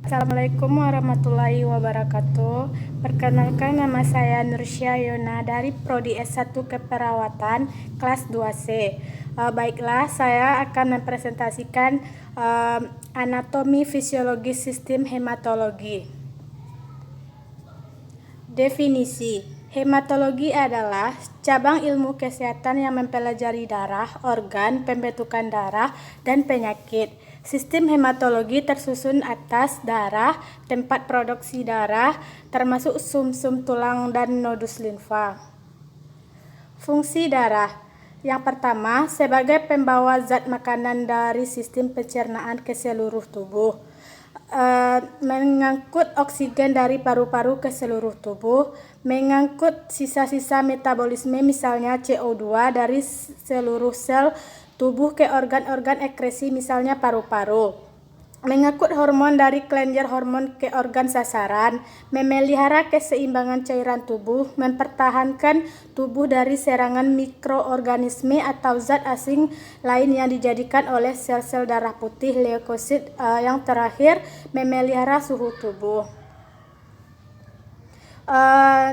Assalamualaikum warahmatullahi wabarakatuh. Perkenalkan, nama saya Nursya Yona dari Prodi S1 Keperawatan kelas 2C. Baiklah, saya akan mempresentasikan anatomi fisiologi sistem hematologi. Definisi: hematologi adalah cabang ilmu kesehatan yang mempelajari darah, organ, pembentukan darah, dan penyakit. Sistem hematologi tersusun atas darah, tempat produksi darah, termasuk sumsum tulang dan nodus limfa. Fungsi darah: yang pertama, sebagai pembawa zat makanan dari sistem pencernaan ke seluruh tubuh. Mengangkut oksigen dari paru-paru ke seluruh tubuh, mengangkut sisa-sisa metabolisme misalnya CO2 dari seluruh sel tubuh ke organ-organ ekskresi misalnya paru-paru, mengangkut hormon dari kelenjar hormon ke organ sasaran, memelihara keseimbangan cairan tubuh, mempertahankan tubuh dari serangan mikroorganisme atau zat asing lain yang dijadikan oleh sel-sel darah putih leukosit, yang terakhir memelihara suhu tubuh.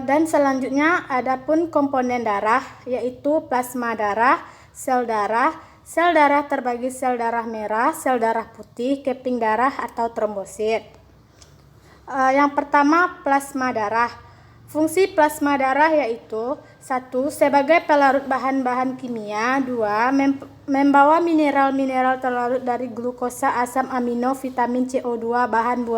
Dan selanjutnya adapun komponen darah, yaitu plasma darah, sel darah. Sel darah terbagi sel darah merah, sel darah putih, keping darah atau trombosit. Yang pertama, plasma darah. Fungsi plasma darah yaitu 1. Sebagai pelarut bahan-bahan kimia. 2. Membawa mineral-mineral terlarut dari glukosa, asam amino, vitamin, CO2, bahan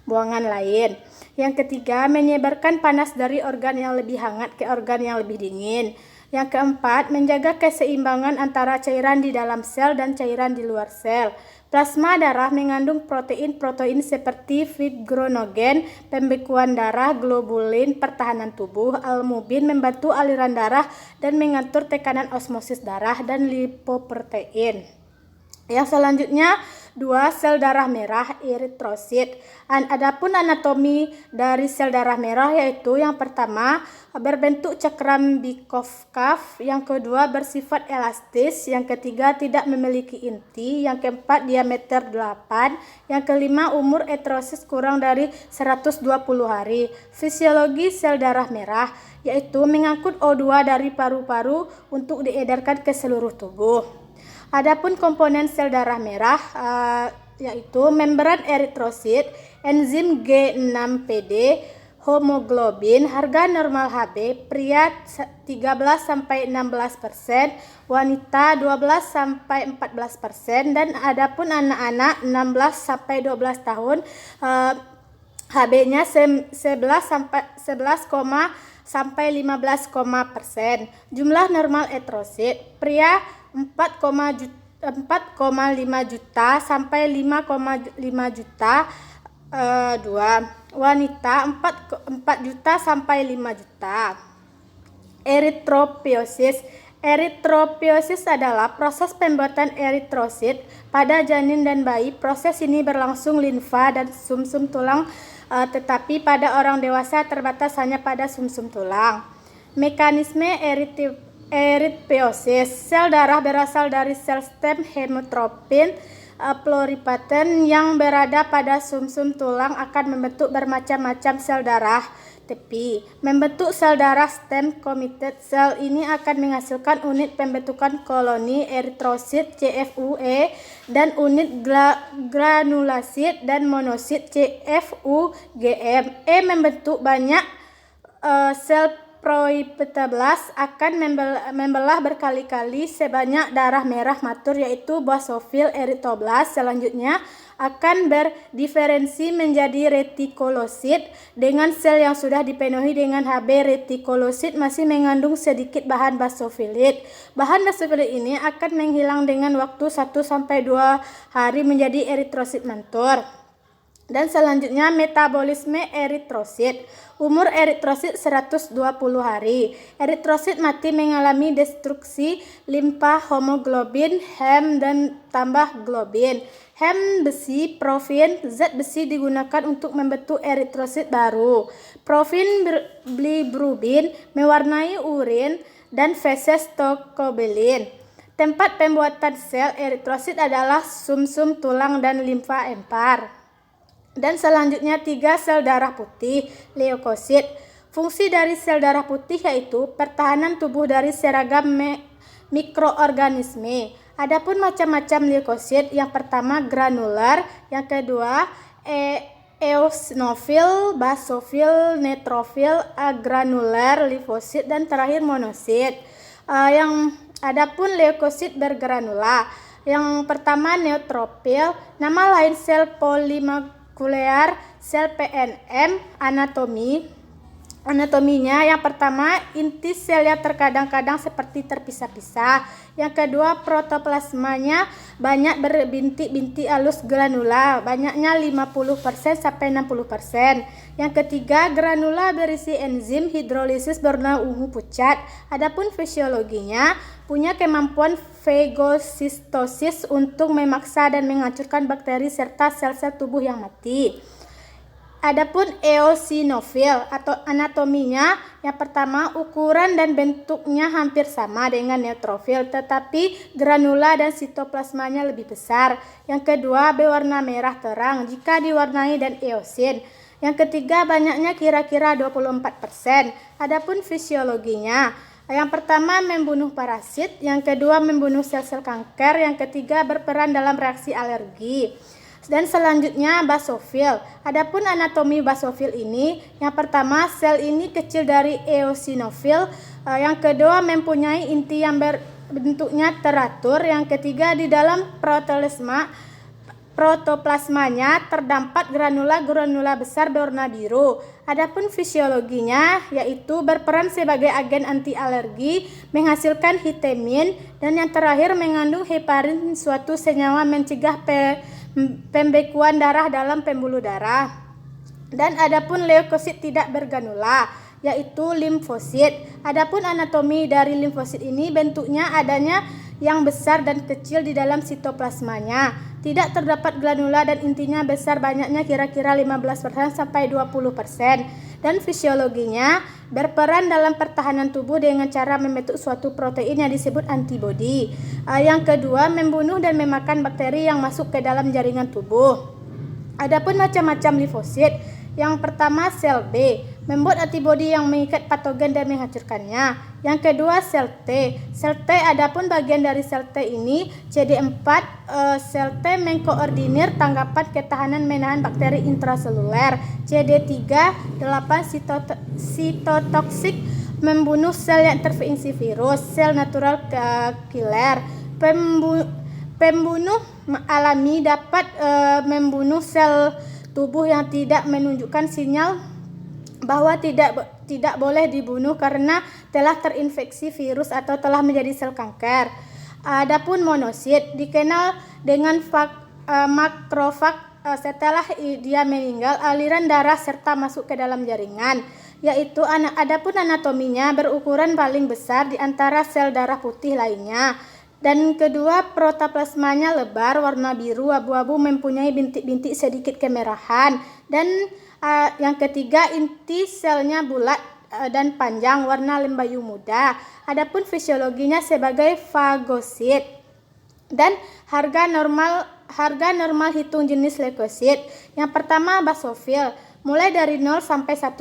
buangan lain. Yang ketiga, menyebarkan panas dari organ yang lebih hangat ke organ yang lebih dingin. Yang keempat, menjaga keseimbangan antara cairan di dalam sel dan cairan di luar sel. Plasma darah mengandung protein-protein seperti fibrinogen, pembekuan darah, globulin, pertahanan tubuh, albumin membantu aliran darah dan mengatur tekanan osmosis darah, dan lipoprotein. Yang selanjutnya, 2. Sel darah merah, eritrosit. Adapun anatomi dari sel darah merah yaitu yang pertama, berbentuk cakram Bikov-Kav, yang kedua bersifat elastis, yang ketiga tidak memiliki inti, yang keempat diameter 8, yang kelima umur eritrosit kurang dari 120 hari. Fisiologi sel darah merah yaitu mengangkut O2 dari paru-paru untuk diedarkan ke seluruh tubuh. Adapun komponen sel darah merah yaitu membran eritrosit, enzim G6PD, hemoglobin, harga normal Hb, pria 13-16%, wanita 12-14%, dan adapun anak-anak 16-12 tahun HB-nya 11 sampai 15%. Jumlah normal eritrosit, pria 4,5 juta sampai 5,5 juta, 2. Wanita 4 juta sampai 5 juta. Eritropoiesis. Eritropoiesis adalah proses pembuatan eritrosit pada janin dan bayi. Proses ini berlangsung limfa dan sumsum tulang, tetapi pada orang dewasa terbatas hanya pada sumsum tulang. Mekanisme eritropoiesis. Sel darah berasal dari sel stem hemotrophim pluripotent yang berada pada sumsum tulang akan membentuk bermacam-macam sel darah tepi, membentuk sel darah stem committed. Sel ini akan menghasilkan unit pembentukan koloni eritrosit CFUE dan unit granulasit dan monosit CFUGM. Membentuk banyak sel proipeteblas akan membelah berkali-kali sebanyak darah merah matur yaitu basofil eritoblas. Selanjutnya akan berdiferensi menjadi retikolosit dengan sel yang sudah dipenuhi dengan Hb. Retikolosit masih mengandung sedikit bahan basofilit. Bahan basofilit ini akan menghilang dengan waktu 1-2 hari menjadi eritrosit mantur. Dan selanjutnya metabolisme eritrosit. Umur eritrosit 120 hari. Eritrosit mati mengalami destruksi limfa, hemoglobin, hem, dan tambah globin. Hem besi, profin, zat besi digunakan untuk membentuk eritrosit baru. Profin bilirubin mewarnai urin dan feses tokobelin. Tempat pembuatan sel eritrosit adalah sumsum tulang dan limfa empar. Dan selanjutnya 3 sel darah putih, leukosit. Fungsi dari sel darah putih yaitu pertahanan tubuh dari seragam mikroorganisme. Adapun macam-macam leukosit, yang pertama granular, yang kedua eosinofil, basofil, neutrofil, agranular, limfosit, dan terakhir monosit. Adapun leukosit bergranula, yang pertama neutrofil, nama lain sel polimakular, sel PNM. Anatominya, yang pertama inti selnya terkadang-kadang seperti terpisah-pisah. Yang kedua, protoplasmanya banyak berbintik-bintik halus granula, banyaknya 50% sampai 60%. Yang ketiga, granula berisi enzim hidrolisis berwarna ungu pucat. Adapun fisiologinya, punya kemampuan fagosistosis untuk memaksa dan menghancurkan bakteri serta sel-sel tubuh yang mati. Adapun eosinofil atau anatominya, yang pertama ukuran dan bentuknya hampir sama dengan neutrofil, tetapi granula dan sitoplasmanya lebih besar. Yang kedua, berwarna merah terang jika diwarnai dan eosin. Yang ketiga, banyaknya kira-kira 24%. Adapun fisiologinya, yang pertama membunuh parasit, yang kedua membunuh sel-sel kanker, yang ketiga berperan dalam reaksi alergi. Dan selanjutnya basofil. Adapun anatomi basofil ini, yang pertama sel ini kecil dari eosinofil, yang kedua mempunyai inti yang bentuknya teratur, yang ketiga di dalam protoplasmanya terdapat granula besar berwarna biru. Adapun fisiologinya yaitu berperan sebagai agen anti alergi, menghasilkan histamin, dan yang terakhir mengandung heparin, suatu senyawa mencegah pembekuan darah dalam pembuluh darah. Dan adapun leukosit tidak bergranula, yaitu limfosit. Adapun anatomi dari limfosit ini, bentuknya adanya yang besar dan kecil di dalam sitoplasmanya. Tidak terdapat granula dan intinya besar, banyaknya kira-kira 15% sampai 20%. Dan fisiologinya berperan dalam pertahanan tubuh dengan cara membentuk suatu protein yang disebut antibodi. Yang kedua, membunuh dan memakan bakteri yang masuk ke dalam jaringan tubuh. Adapun macam-macam limfosit, yang pertama sel B, membuat antibodi yang mengikat patogen dan menghancurkannya. Yang kedua sel T. Sel T, adapun bagian dari sel T ini CD4, sel T mengkoordinir tanggapan ketahanan menahan bakteri intraseluler. CD3, 8 sitotoksik, membunuh sel yang terinfeksi virus. Sel natural killer, pembunuh alami, dapat membunuh sel tubuh yang tidak menunjukkan sinyal bahwa tidak boleh dibunuh karena telah terinfeksi virus atau telah menjadi sel kanker. Adapun monosit dikenal dengan makrofag, setelah dia meninggal aliran darah serta masuk ke dalam jaringan, yaitu adapun anatominya berukuran paling besar di antara sel darah putih lainnya. Dan kedua, protoplasmanya lebar, warna biru abu-abu, mempunyai bintik-bintik sedikit kemerahan. Dan yang ketiga, inti selnya bulat dan panjang, warna lembayu muda. Adapun fisiologinya sebagai fagosit. Dan harga normal hitung jenis leukosit. Yang pertama basofil, mulai dari 0 sampai 1%.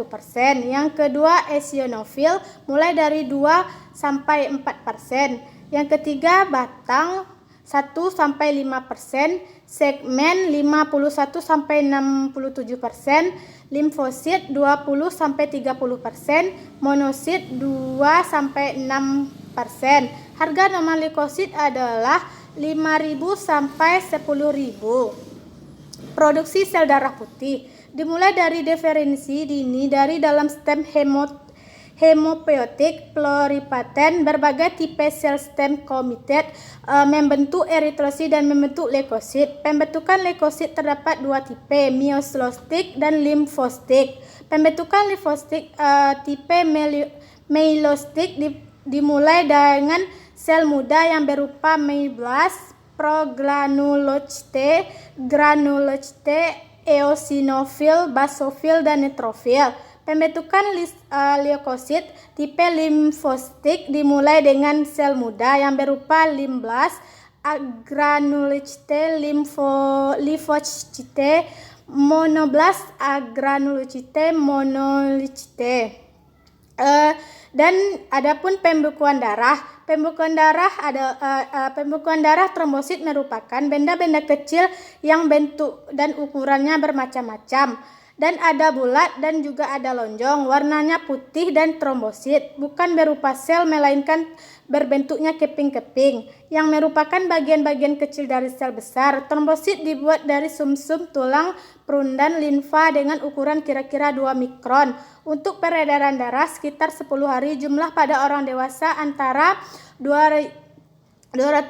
Yang kedua eosinofil, mulai dari 2 sampai 4%. Yang ketiga batang 1 sampai 5%, segmen 51 sampai 67%, limfosit 20 sampai 30%, monosit 2 sampai 6%. Harga normal leukosit adalah 5.000 sampai 10.000. Produksi sel darah putih dimulai dari diferensi dini dari dalam stem hemopoietik pluripotent. Berbagai tipe sel stem committed membentuk eritrosit dan membentuk leukosit. Pembentukan leukosit terdapat dua tipe, myelocytic dan limfocytic. Pembentukan limfocytic tipe myelocytic dimulai dengan sel muda yang berupa myeloblasts, progranulocyte, granulocyte, eosinofil, basofil, dan neutrofil. Pembentukan leukosit tipe limfocytic dimulai dengan sel muda yang berupa limblast, granulocyte, limfocyte, monoblast, agranulocyte, monocyte. Dan adapun pembekuan darah trombosit merupakan benda-benda kecil yang bentuk dan ukurannya bermacam-macam, dan ada bulat dan juga ada lonjong, warnanya putih, dan trombosit bukan berupa sel melainkan berbentuknya keping-keping yang merupakan bagian-bagian kecil dari sel besar. Trombosit dibuat dari sumsum, tulang, perundan, limfa dengan ukuran kira-kira 2 mikron. Untuk peredaran darah sekitar 10 hari, jumlah pada orang dewasa antara 200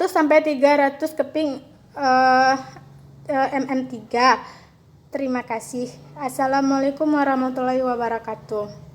sampai 300 keping mm3. Terima kasih. Assalamualaikum warahmatullahi wabarakatuh.